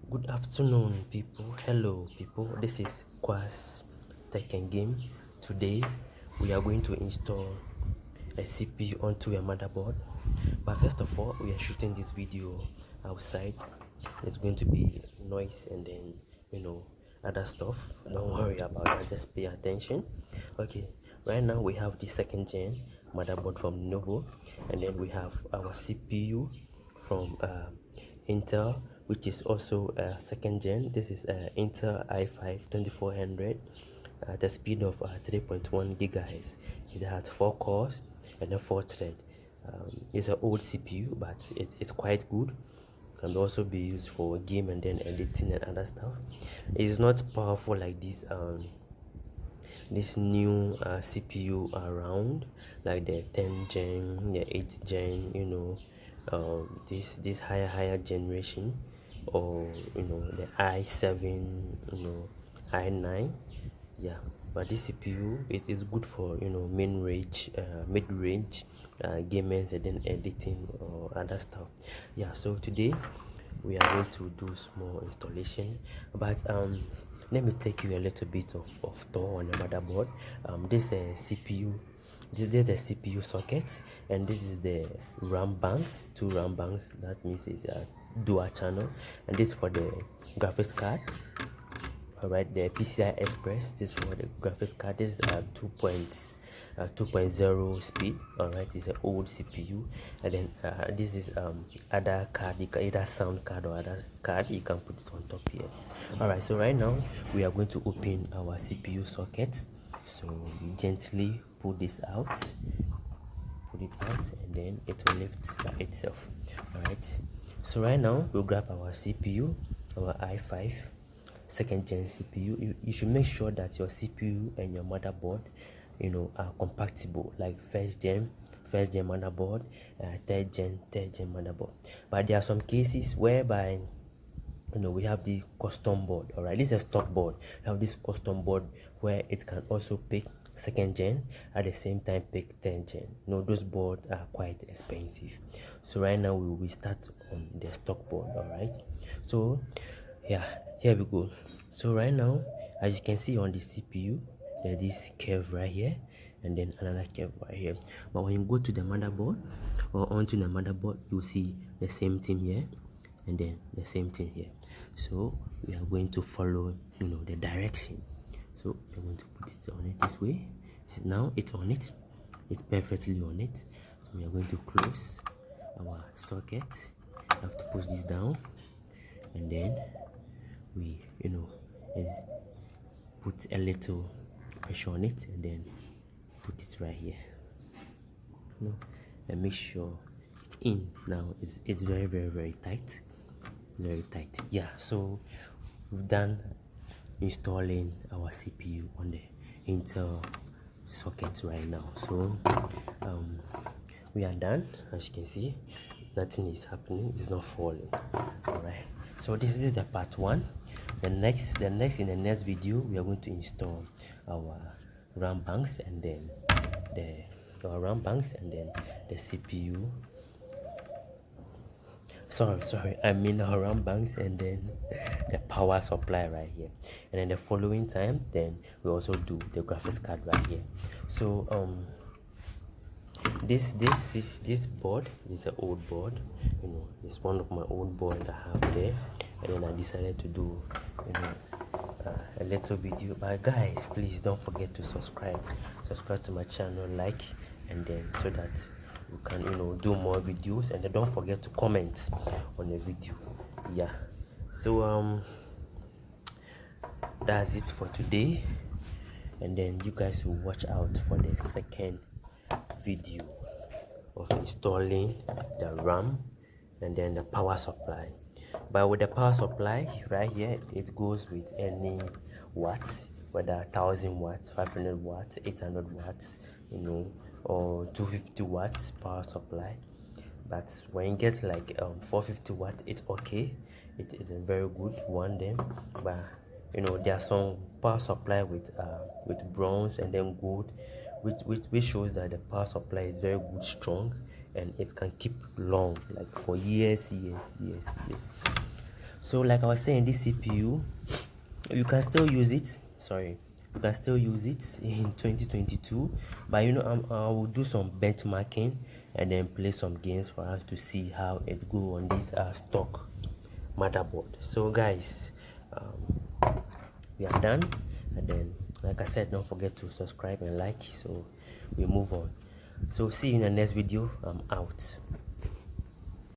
Good afternoon, people. Hello, people. This is Quas Tech and Game. Today, we are going to install a CPU onto a motherboard. But first of all, we are shooting this video outside. There's going to be noise and then, other stuff. Don't worry about that. Just pay attention. Okay. Right now, we have the second gen motherboard from Novo, and then we have our CPU from Intel, which is also second gen. This is Intel i5 2400 at the speed of 3.1 gigahertz. It has 4 cores and a 4 thread. It's an old CPU, but it's quite good. Can also be used for game and then editing and other stuff. It's not powerful like this new CPU around, like the 10 gen, the 8 gen, this higher generation, or the i7, i9. Yeah, but this CPU, it is good for mid-range gamers and then editing or other stuff. Yeah, so today we are going to do small installation, but let me take you a little bit of tour on the motherboard. This CPU, this is the CPU socket, and this is the RAM banks, two RAM banks. That means it's a dual channel, and this for the graphics card. All right, the PCI Express. This for the graphics card. This is 2.0 speed. All right, it's an old CPU, and then this is other card. You can either sound card or other card. You can put it on top here. All right, so right now we are going to open our CPU sockets. So we gently pull this out, and then it will lift by itself. All right, so right now we'll grab our CPU, our i5 second gen CPU. You should make sure that your CPU and your motherboard are compatible, like first gen motherboard, third gen motherboard. But there are some cases whereby we have the custom board. All right, this is a stock board. We have this custom board where it can also pick second gen at the same time pick third gen. Those boards are quite expensive. So right now we will start on the stock board. All right, so yeah, here we go. So right now, as you can see on the CPU, there's this curve right here and then another curve right here. But when you go to the motherboard or onto the motherboard, you'll see the same thing here and then the same thing here. So we are going to follow the direction. So I'm going to put it on it this way. So now it's on it, it's perfectly on it. So we are going to close our socket. I have to push this down, and then we put a little pressure on it and then put it right here, and make sure it's in. Now it's very very tight, very tight. Yeah, so we've done installing our CPU on the Intel socket right now. So we are done. As you can see, nothing is happening, it's not falling. All right, so this is the part one. In the next video, we are going to install our RAM banks and then the CPU. Sorry, I mean our RAM banks and then the power supply right here. And then the following time, then we also do the graphics card right here. So this board is an old board. It's one of my old boards I have there, and then I decided to do a little video. But guys, please don't forget to subscribe to my channel, like, and then so that you can do more videos, and then don't forget to comment on the video. Yeah, so that's it for today, and then you guys will watch out for the second video of installing the RAM and then the power supply. But with the power supply right here, it goes with any watts, whether 1000 watts, 500 watts, 800 watts, or 250 watts power supply. But when you get like 450 watts, it's okay. It is a very good one then. But there are some power supply with bronze and then gold, which shows that the power supply is very good, strong, and it can keep long, like for years. So like I was saying, this CPU, you can still use it. Sorry, you can still use it in 2022, but you know, I will do some benchmarking and then play some games for us to see how it go on this stock motherboard. So guys, we are done, and then like I said, don't forget to subscribe and like, so we move on. So see you in the next video. I'm out.